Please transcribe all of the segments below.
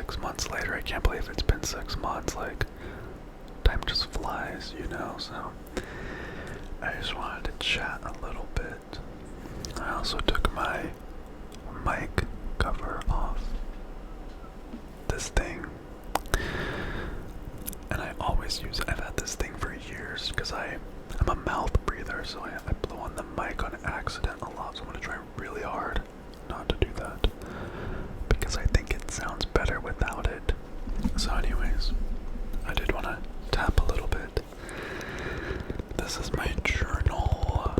6 months later. I can't believe it's been 6 months. Like, time just flies, you know? So, I just wanted to chat a little bit. I also took my mic cover off this thing. And I always use it. I've had this thing for years because I'm a mouth breather, so I blow on the mic on accident a lot. So I'm gonna try really hard not to do that because I think it sounds better without it. So anyways, I did want to tap a little bit. This is my journal.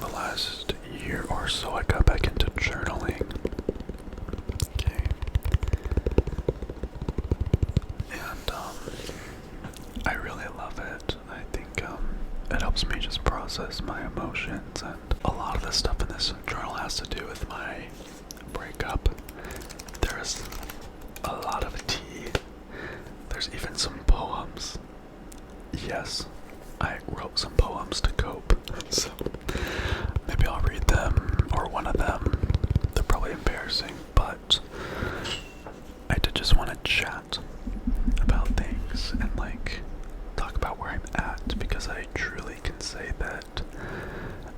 The last year or so I got back into journaling. Okay. And I really love it. I think it helps me just process my emotions, and a lot of the stuff in this journal has to do with my breakup. There's a lot of tea. There's even some poems. Yes, I wrote some poems to cope, so maybe I'll read them, or one of them. They're probably embarrassing, but I did just want to chat about things and like talk about where I'm at, because I truly can say that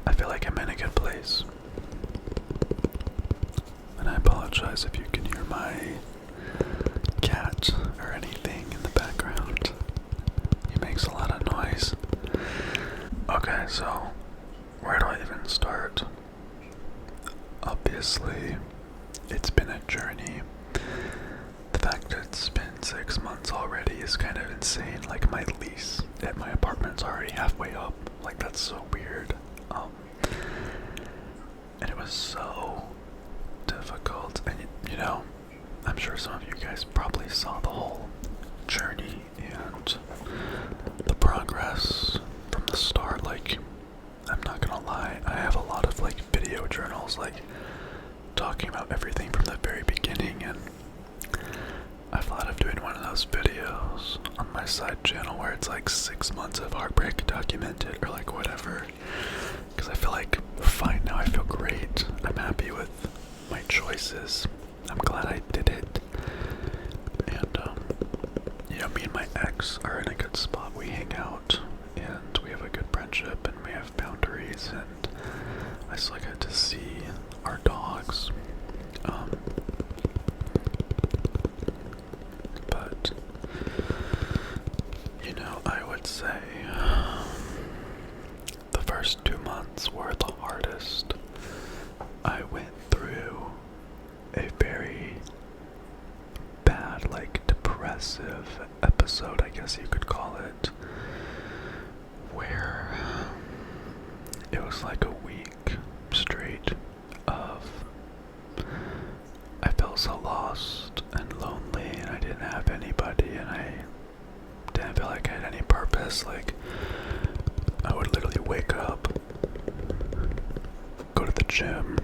I feel like I'm in a good place. And I apologize if you can hear my cat or anything in the background. He makes a lot of noise. Okay, so where do I even start? Obviously, it's been a journey. The fact that it's been 6 months already is kind of insane. Like, my lease at my apartment's already halfway up. Like, that's so weird. And it was so difficult. And you know, I'm sure some of you guys probably saw the whole journey and the progress from the start. Like, I'm not gonna lie, I have a lot of like video journals, like talking about everything from the very beginning, and I thought of doing one of those videos on my side channel where it's like 6 months of heartbreak documented, or like whatever, because I feel like fine now. I feel great. I'm happy with my choices. I'm glad I did it. And you know, me and my ex are in a good spot. We hang out and we have a good friendship and we have boundaries, and I still get to see our dogs. But you know, I would say the first 2 months were the hardest. I went through a very bad, like depressive episode, I guess you could call it, where it was like a week straight of I felt so lost and lonely, and I didn't have anybody, and I didn't feel like I had any purpose. Like, I would literally wake up, go to the gym,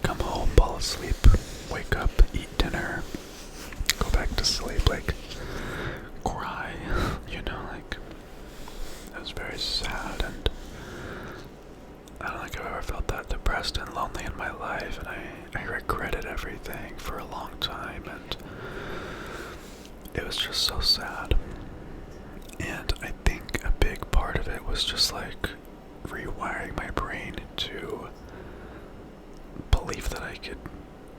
come home, fall asleep, wake up, eat dinner, go back to sleep, like, cry, you know, like, it was very sad, and I don't think I've ever felt that depressed and lonely in my life, and I regretted everything for a long time, and it was just so sad. And I think a big part of it was just like rewiring my brain to believe that I could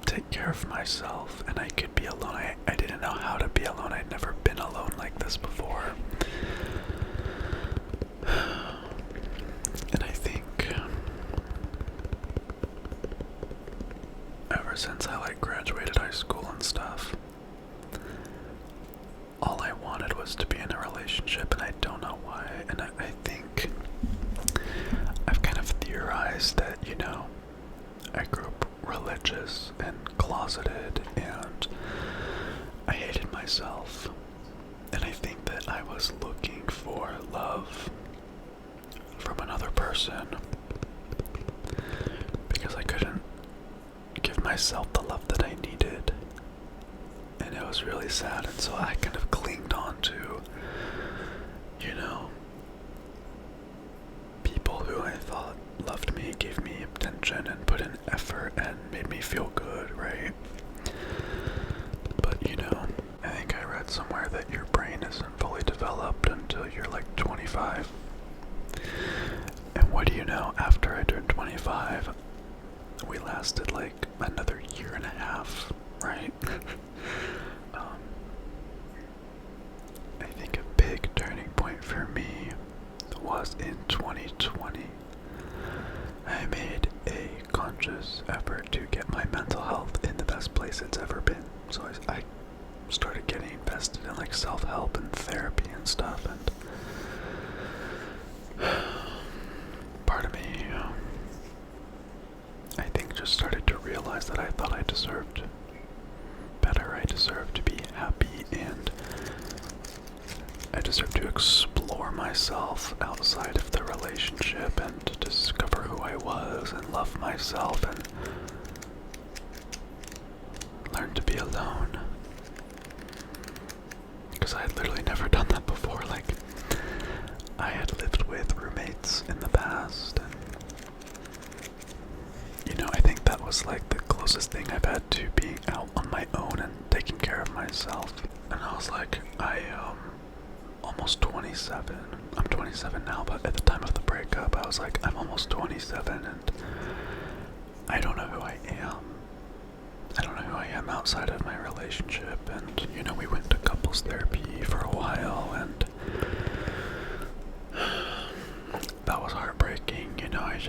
take care of myself and I could be alone. I didn't know how to be alone. I'd never been alone like this before. And I think ever since I like graduated high school and stuff, all I wanted was to be in a relationship, and I don't know why. And I think I've kind of theorized that, you know, I grew up religious and closeted, and I hated myself. And I think that I was looking for love from another person because I couldn't give myself the love that I needed. And it was really sad, and so I kind of clinged on to, you know, people who I thought loved me, gave me attention, and put in effort, and made me feel good, right? you know, I think I read somewhere that your brain isn't fully developed until you're like 25. And what do you know, after I turned 25, we lasted like another year and a half, right? I think a big turning point for me was in 2020. I made a conscious effort to get my mental health in the best place it's ever been. So I started getting invested in like self-help and therapy and stuff, and part of me, I think, just started to realize that I thought I deserved better. I deserved to be happy, and I deserved to explore myself outside of the relationship and to discover who I was and love myself and learn to be alone. Because I had literally never done that before. Like, I had lived with roommates in the past, and you know, I think that was like the closest thing I've had to being out on my own and taking care of myself. And I was like, almost 27. I'm 27 now, but at the time of the breakup, I was like, I'm almost 27 and I don't know who I am. I don't know who I am outside of my relationship. And, you know, we went to couples therapy for a while, and that was heartbreaking. You know, I'm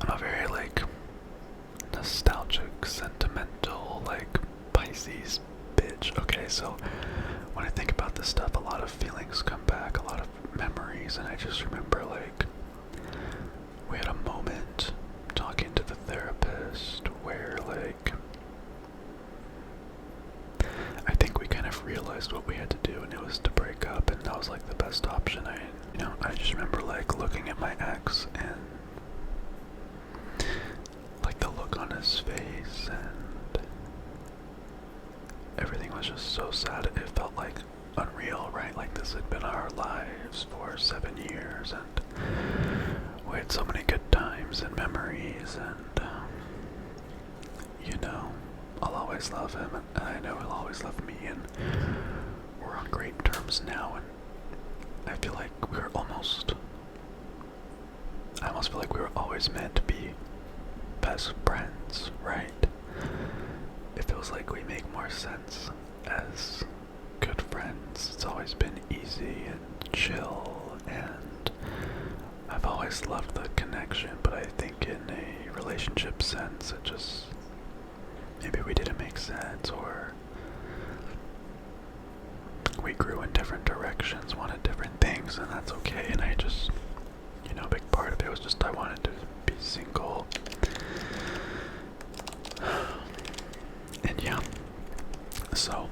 a very, like, nostalgic, sentimental, like, Pisces bitch. Okay, so when I think about this stuff, a lot of feelings come back, a lot of memories, and I just remember, like, we had a moment talking to the therapist where, like, I think we kind of realized what we had to do, and it was to break up, and that was, like, the best option. I just remember, like, looking at my ex and like the look on his face, and everything was just so sad. It felt like unreal, right? Like this had been our lives for 7 years, and we had so many good times and memories, and you know, I'll always love him, and I know he'll always love me, and we're on great terms now, and I feel like I almost feel like we were always meant to be best friends, right? It feels like we make more sense as good friends. It's always been easy and chill, and I've always loved the connection, but I think in a relationship sense, it just, maybe we didn't make sense, or we grew in different directions, wanted different things, and that's okay. And I just, you know, a big part of it was just I wanted to be single. And yeah, so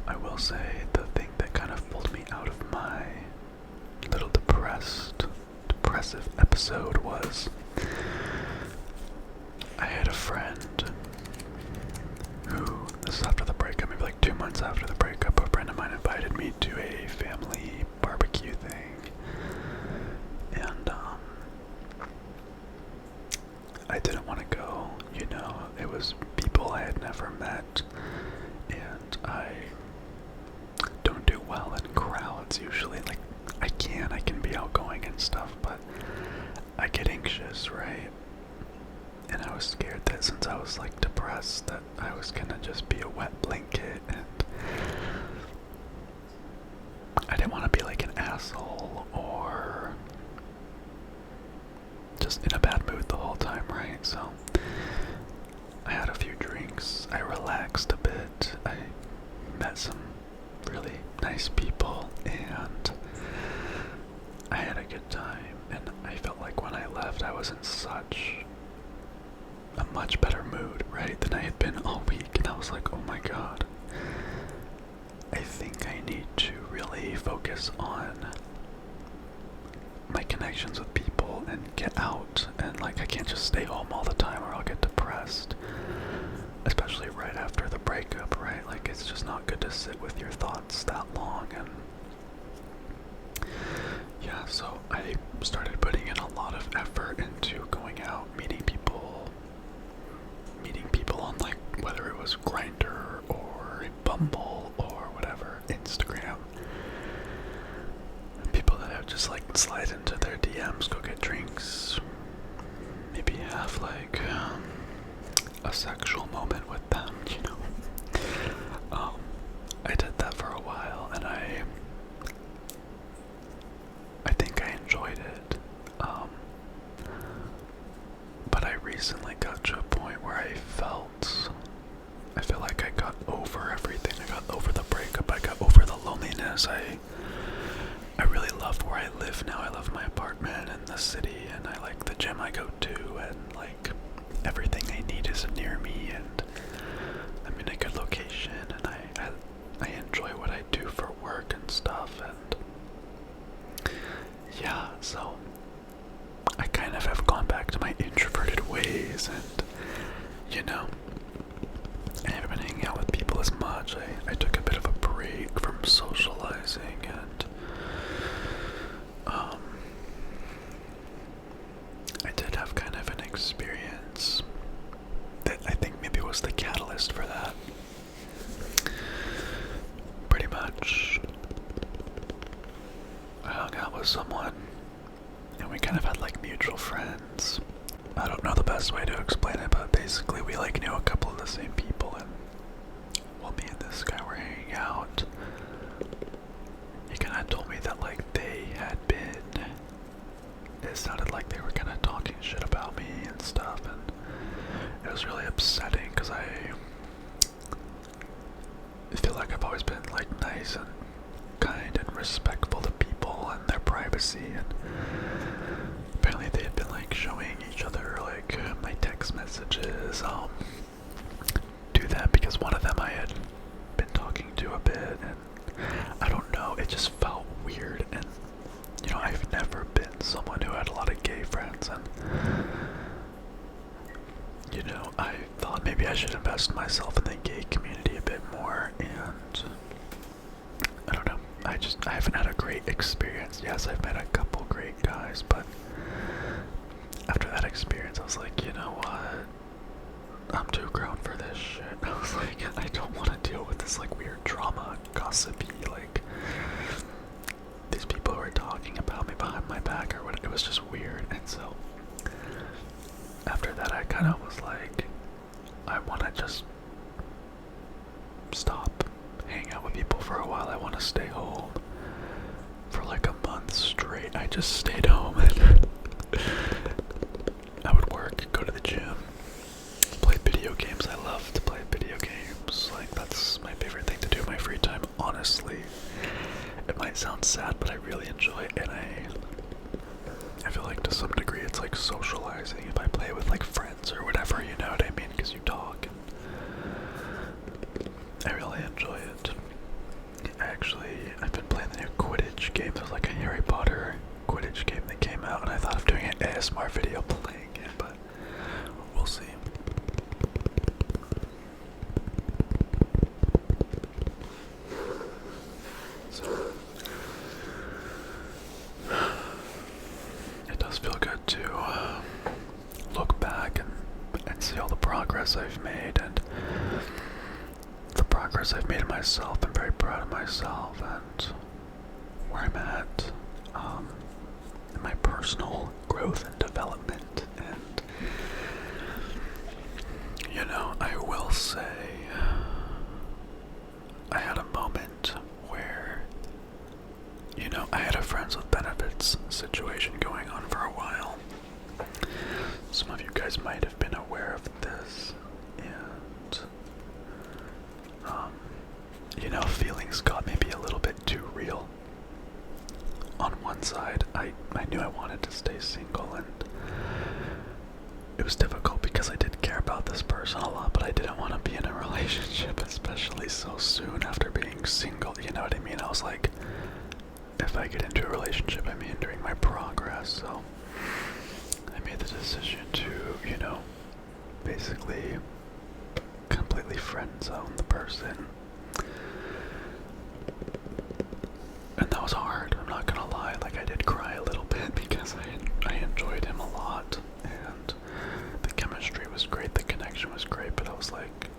I will say the thing that kind of pulled me out of my little depressive episode was I had a friend who, this is after the breakup, maybe like 2 months after the breakup, a friend of mine invited me to a family barbecue thing, and I didn't want to go. You know, it was people I had never met, and I don't do well in crowds usually. Like, I can be outgoing and stuff, but I get anxious, right? And I was scared that since I was like depressed, that I was gonna just be a wet blanket, and I didn't want to be like an asshole or just in a bad mood the whole time, right? So I had a few drinks, I relaxed a bit, I met some really nice people, and I had a good time, and I felt like when I left I was in such a much better mood, right, than I had been all week. And I was like, oh my god, I think I need to really focus on my connections with people and get out, and like I can't just stay home all the time or I'll get depressed, especially right after the breakup, right? Like, it's just not good to sit with your thoughts that long. And yeah, so I started putting in a lot of effort into going out, meeting people, just like slide into their DMs, go get drinks, maybe have like a sexual moment with them, you know. I did that for a while, and I think I enjoyed it. But I recently got to a point where I feel like I got over everything. I got over the breakup. I got over the loneliness. I really love where I live now. I love my apartment and the city, and I like the gym I go to, and like everything I need is near me, and I'm in a good location, and I enjoy what I do for work and stuff, and yeah, so I kind of have gone back to my introverted ways, and you know, I haven't been hanging out with people as much. I took a bit of a break from socializing, and I did have kind of an experience that I think maybe was the catalyst for that. Pretty much, I hung out with someone, and we kind of had like mutual friends. I don't know the best way to explain it, but basically we like knew a couple of the same people, and while me and this guy were hanging out, he kind of told me that like they had been, it sounded like they were kind of talking shit about me and stuff, and it was really upsetting because I feel like I've always been like nice and kind and respectful to people and their privacy, and apparently they had been like showing each other like my text messages to them, because one of them I had been talking to a bit, and I don't know, it just felt weird. And you know, I've never been someone who had a lot of gay friends, and you know, I thought maybe I should invest myself in the gay community a bit more, and I don't know, I haven't had a great experience. Yes, I've met a couple great guys, but after that experience I was like, you know what, I'm too grown for this shit. I was like, I don't want to deal with this like weird drama, gossipy, like these people who are talking about me behind my back or what. It was just weird. And so after that I kind of was like, I want to just stop hanging out with people for a while. I want to stay home. For like a month straight I just stayed home, and I would work, go to the gym, play video games. I love to play video games. Like, that's my favorite thing to do in my free time, honestly. It might sound sad, but I really enjoy it, and I feel like to some degree it's like socializing. If I play with like friends or whatever, you know what I mean, because you talk, and I really enjoy it. I've been playing the new Quidditch game. There's like a Harry Potter Quidditch game that came out, and I thought of doing an ASMR video playing it, but we'll see. So, it does feel good to look back and see all the progress I've made, and the progress I've made in myself. I'm very proud of myself and where I'm at in my personal growth and development. And you know, I will say I had a moment where, you know, I had a friends with benefits situation going on for a while. Some of you guys might have been aware of this, and you know, feelings got maybe a little bit too real. On one side, I knew I wanted to stay single, and it was difficult because I did care about this person a lot, but I didn't want to be in a relationship, especially so soon after being single, you know what I mean? I was like, if I get into a relationship, I'm hindering my progress, so I made the decision to, you know, basically completely friend zone the person. And that was hard, I'm not gonna lie. Like, I did cry a little bit because I enjoyed him a lot, and the chemistry was great, the connection was great, but I was like,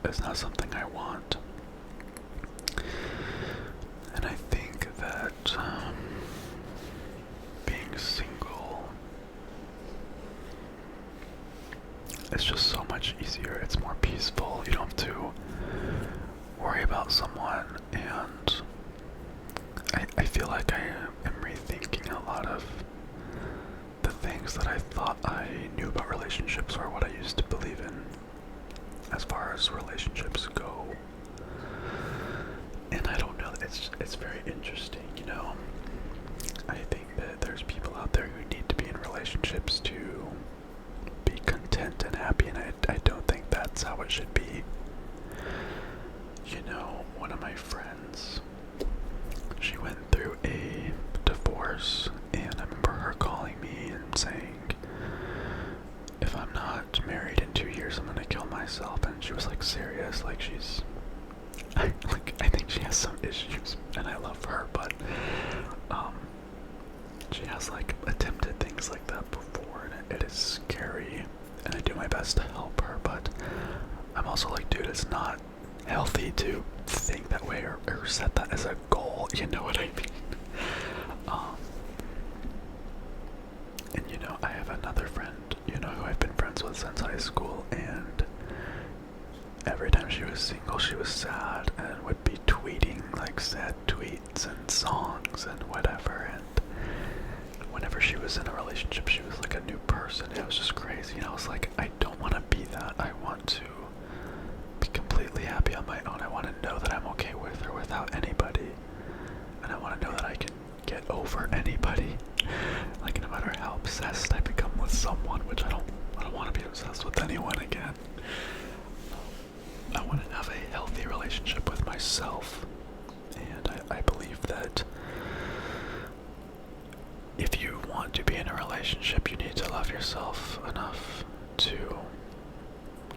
it's not something I want. And I think that it's just so much easier. It's more peaceful. You don't have to worry about someone, and I feel like I am rethinking a lot of the things that I thought I knew about relationships, or what I used to believe in as far as relationships go. And I don't know, it's very interesting, you know. I think that there's people out there who need to be in relationships to be content and happy, and I don't think that's how it should be. You know, one of my friends, she went through a divorce, and I remember her calling me and saying, if I'm not married in 2 years, I'm gonna kill myself. And she was like serious, like I think she has some issues, and I love her, but she has like attempted things like that before, and it is scary, and I do my best to help her, but I'm also like, dude, it's not healthy to think that way, or set that as a goal, you know what I mean? And you know, I have another friend, you know, who I've been friends with since high school, and every time she was single, she was sad, and would be tweeting like sad tweets and songs and whatever, and whenever she was in a relationship, she was like a new person. It was just crazy, and I was like, I don't want to be that. I want to be completely happy on my own. I want to know that I'm okay with or without anybody, and I want to know that I can get over anybody. Like, no matter how obsessed I become with someone, which I don't want to be obsessed with anyone again. I want to have a healthy relationship with myself, and I believe that if you want to be in a relationship, you need to love yourself enough to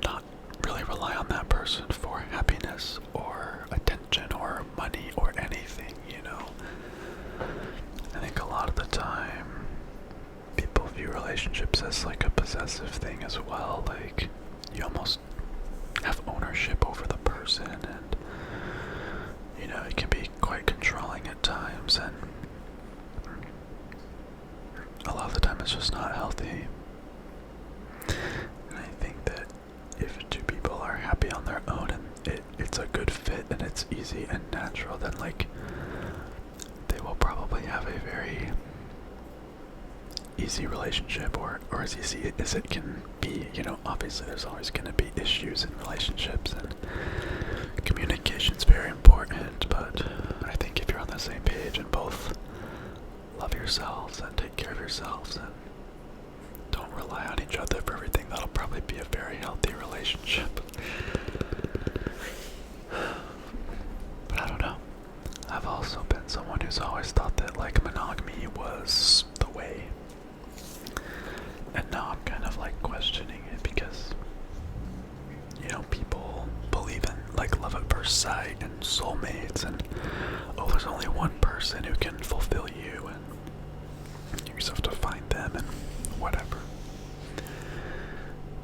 not really rely on that person for happiness or attention or money or anything, you know. I think a lot of the time people view relationships as like a possessive thing as well. Like, you almost have ownership over the person, and you know, it can be quite controlling at times, and a lot of the time it's just not healthy. And I think that if two people are happy on their own, and it's a good fit, and it's easy and natural, then like they will probably have a very easy relationship, or as easy as it can be. You know, obviously there's always going to be issues in relationships, and communication's very important, but I think if you're on the same page and both love yourselves and take care of yourselves and don't rely on each other for everything, that'll probably be a very healthy relationship. But I don't know. I've also been someone who's always thought that like monogamy was the way. And now I'm kind of like questioning it, because you know, people believe in like love at first sight and soulmates, and oh, there's only one person who can fulfill you, and you just have to find them and whatever.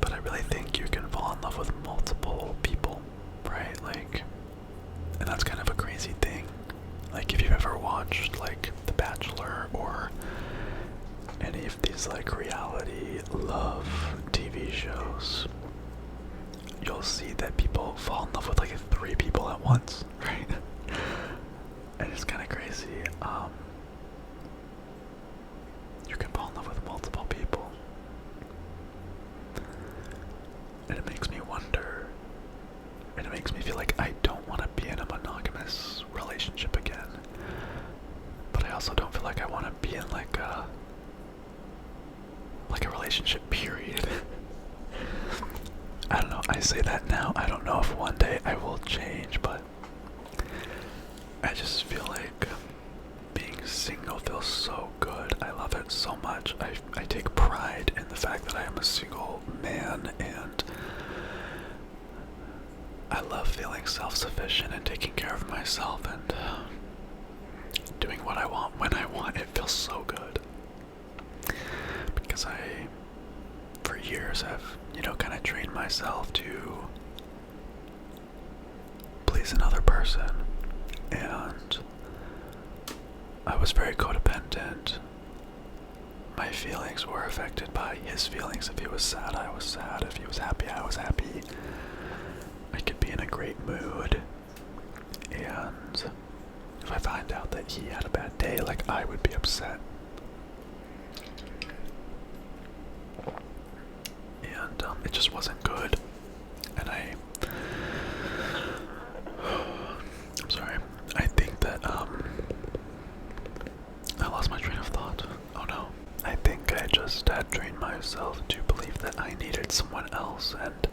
But I really think you can fall in love with multiple people, right? Like, and that's kind of a crazy thing. Like, if you've ever watched like The Bachelor or any of these like reality love TV shows, you'll see that people fall in love with like 3 people at once, right? And it's kind of crazy. You can fall in love with multiple people, and it makes me wonder, and it makes me feel like I don't want to be in a monogamous relationship again, but I also don't feel like I want to be in like a relationship, period. I don't know, I say that now, I don't know if one day I will change, but I just feel like being single feels so good. I love it so much. I take pride in the fact that I am a single man, and I love feeling self-sufficient and taking care of myself and doing what I want when I want. It feels so good. Because for years, have, you know, kind of trained myself to please another person, and I was very codependent my feelings were affected by his feelings. If he was sad, I was sad. If he was happy, I was happy. I could be in a great mood, and if I find out that he had a bad day, like, I would be upset. And it just wasn't good. And I'm sorry. I think that I lost my train of thought. Oh no. I think I just had trained myself to believe that I needed someone else, and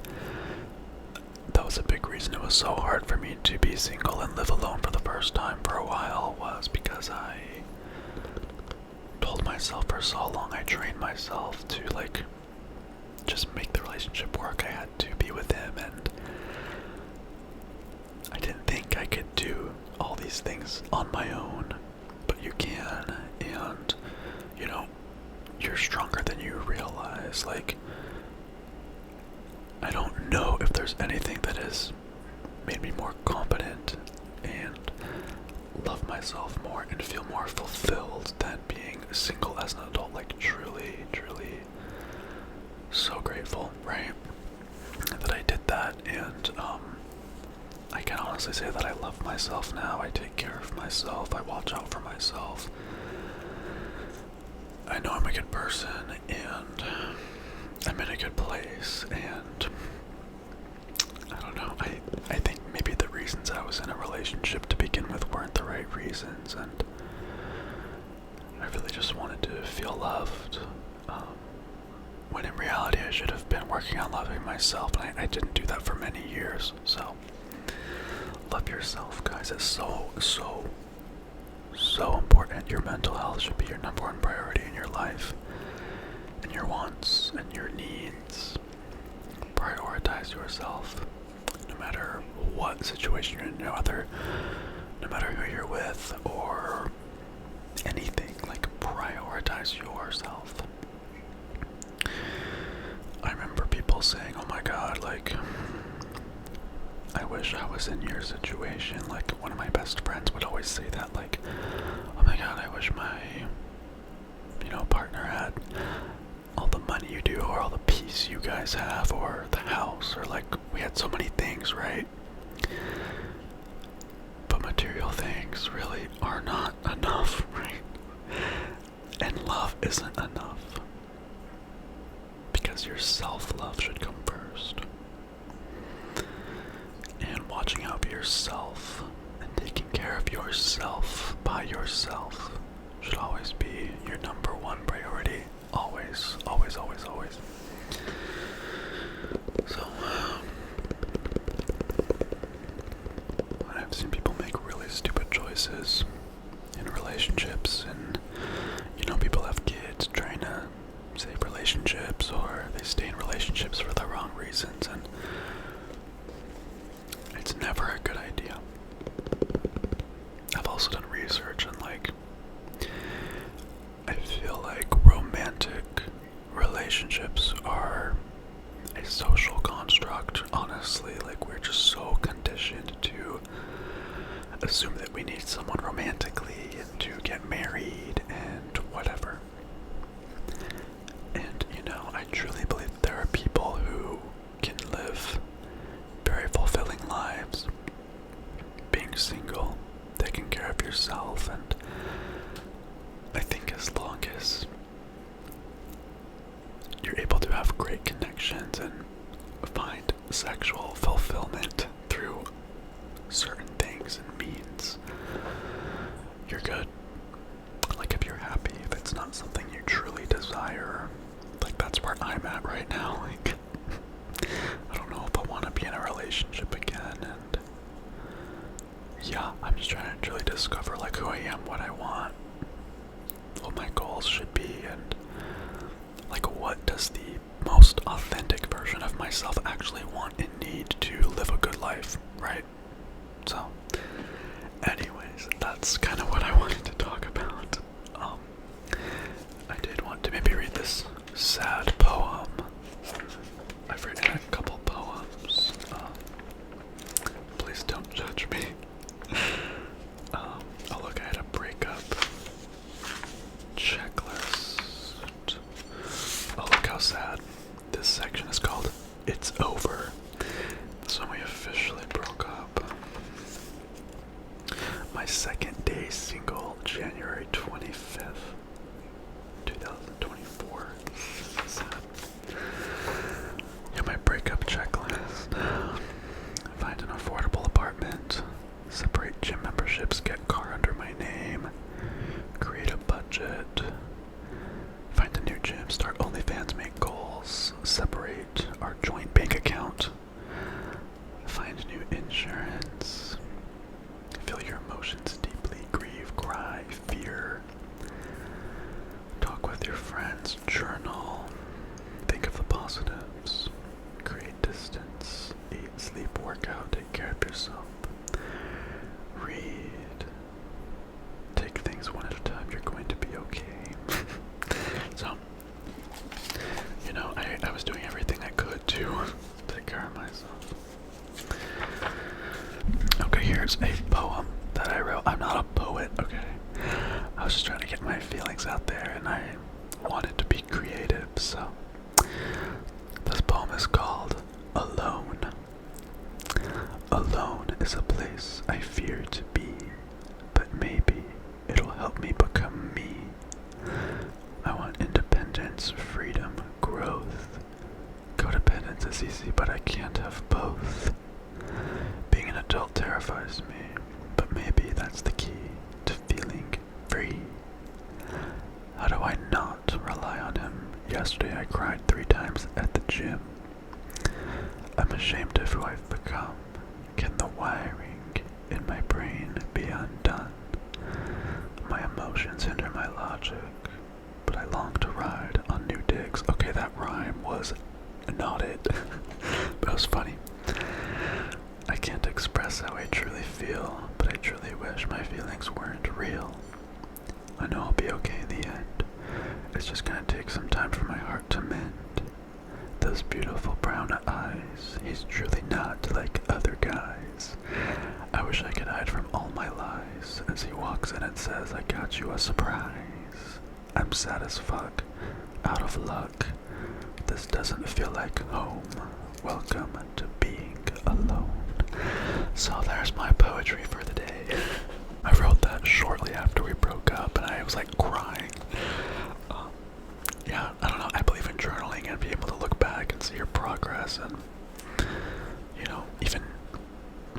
that was a big reason it was so hard for me to be single and live alone for the first time for a while, was because I told myself for so long, I trained myself to, like, just make the relationship work. I had to be with him, and I didn't think I could do all these things on my own, but you can, and, you know, you're stronger than you realize. Like, I don't know if there's anything that has made me more confident and love myself more and feel more fulfilled than being single as an adult. Like, truly, truly so grateful, right, that I did that. And I can honestly say that I love myself now. I take care of myself. I watch out for myself. I know I'm a good person, and I'm in a good place, and I don't know, I think maybe the reasons I was in a relationship to begin with weren't the right reasons, and I really just wanted to feel loved, when in reality I should have been working on loving myself, and I didn't do that for many years. So love yourself, guys. It's so important. Your mental health should be your number one priority in your life, and your wants and your needs. Prioritize yourself, no matter what situation you're in, no matter who you're with or anything. Like, prioritize yourself. I remember people saying, oh my god, like, I wish I was in your situation. Like, one of my best friends would always say that, like, oh my god, I wish my, partner had all the money you do, or all the peace you guys have, or the house, or, like, we had so many things, right? But material things really are not enough, right? And love isn't enough, because your self-love should come first. And watching out for yourself and taking care of yourself by yourself should always be your number one priority. Always, always, always, always. So, I've seen people make really stupid choices in relationships, and, people have kids trying to save relationships, or they stay in relationships for the wrong reasons, and it's never a good idea. I've also done research, and, like, I feel like romantic relationships are a social construct, honestly. Like, we're just so conditioned to assume that we need someone romantically and to get married and whatever. And, I truly believe there are people who can live very fulfilling lives being single, taking care of yourself, and I think as long as you're able to have great connections and find sexual fulfillment through certain things and means, you're good. Like, if you're happy, if it's not something you truly desire, like, that's where I'm at right now. Like, I don't know if I want to be in a relationship again, and yeah, I'm just trying to truly discover, like, who I am, what I want, what my goals should be, and, like, what does the most authentic version of myself actually want and need to live a good life, right? So, anyways, that's kind of what I wanted to talk about. I did want to maybe read this sad poem. I've written a couple poems. Please don't judge me. Oh look, I had a breakup checklist. Start OnlyFans, make goals, separate our joint bank account, find new insurance, feel your emotions deeply, grieve, cry, fear, talk with your friends, journal, think of the positives, create distance, eat, sleep, work out, take care of yourself, read, take things one at a time, you're going to be okay. So, you know, I was doing everything I could to take care of myself. Okay, here's a poem that I wrote. I'm not a poet, okay? I was just trying to get my feelings out there, and I wanted to be creative, so this poem is called Alone. Alone is a place I fear to be, but maybe it'll help me become me. I want independence, freedom, growth. Codependence is easy, but I can't have both. Being an adult terrifies me, but maybe that's the key to feeling free. How do I not rely on him? Yesterday I cried 3 times at the gym. I'm ashamed of who I've become. Can the wiring in my brain be undone? My emotions hinder my logic, but I long to ride on new digs. Okay, that rhyme was not it, but it was funny. I can't express how I truly feel, but I truly wish my feelings weren't real. I know I'll be okay in the end. It's just gonna take some time for my heart to mend. Those beautiful brown eyes, he's truly not like other guys. I wish I could hide from all my lies as he walks in and says, I got you a surprise. I'm sad as fuck, out of luck. This doesn't feel like home. Welcome to being alone. So there's my poetry for the day. I wrote that shortly after we broke up, and I was like crying. Yeah, I don't know. I believe in journaling and being able to look back and see your progress, and you know, even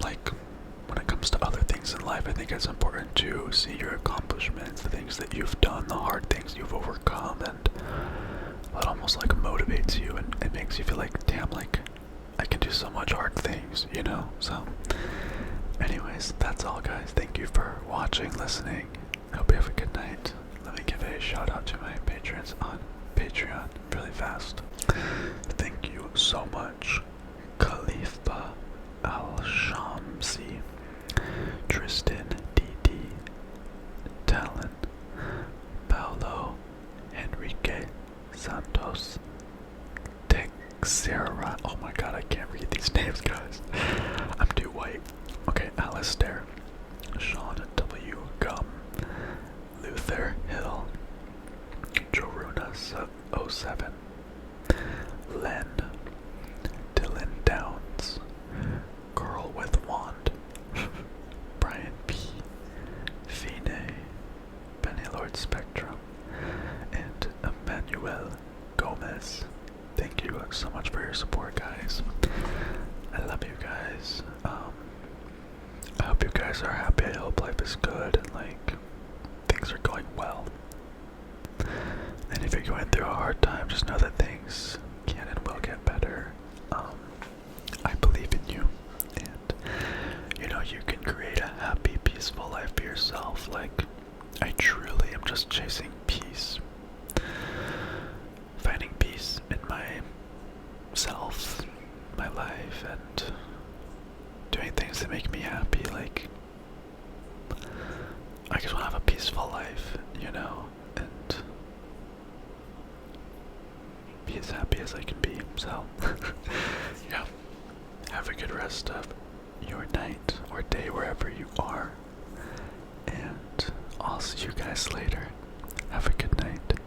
like when it comes to other things in life, I think it's important to see your accomplishments, the things that you've done, the hard things you've overcome, and that almost like motivates you, and it makes you feel like, damn, like I can do so much hard things, you know? So anyways, that's all, guys. Thank you for watching, listening. I hope you have a good night. Let me give a shout out to my patrons on Patreon really fast. Thank you so much. Khalifa Al-Shamsi, Tristan D.D., Talon, Paolo, Enrique Santos, Texera. Oh my god, I can't read these names, guys. I'm too white. Okay, Alistair, Sean W. Gum, Luther Hill, Joruna07, Len, Dylan Downs, Girl with Wand, Brian P, Fine, Benny Lord Spectrum, and Emmanuel Gomez. Thank you so much for your support, guys. I love you guys. I hope you guys are happy. I hope life is good and like things are going well. And if you're going through a hard time, just know that things can and will get better. I believe in you, and you know you can create a happy, peaceful life for yourself. Like, I truly am just chasing peace, finding peace in myself, my life, and doing things that make me happy. Like, I just want to have a peaceful life, you know, and be as happy as I can be. So, yeah, have a good rest of your night or day wherever you are, and I'll see you guys later. Have a good night.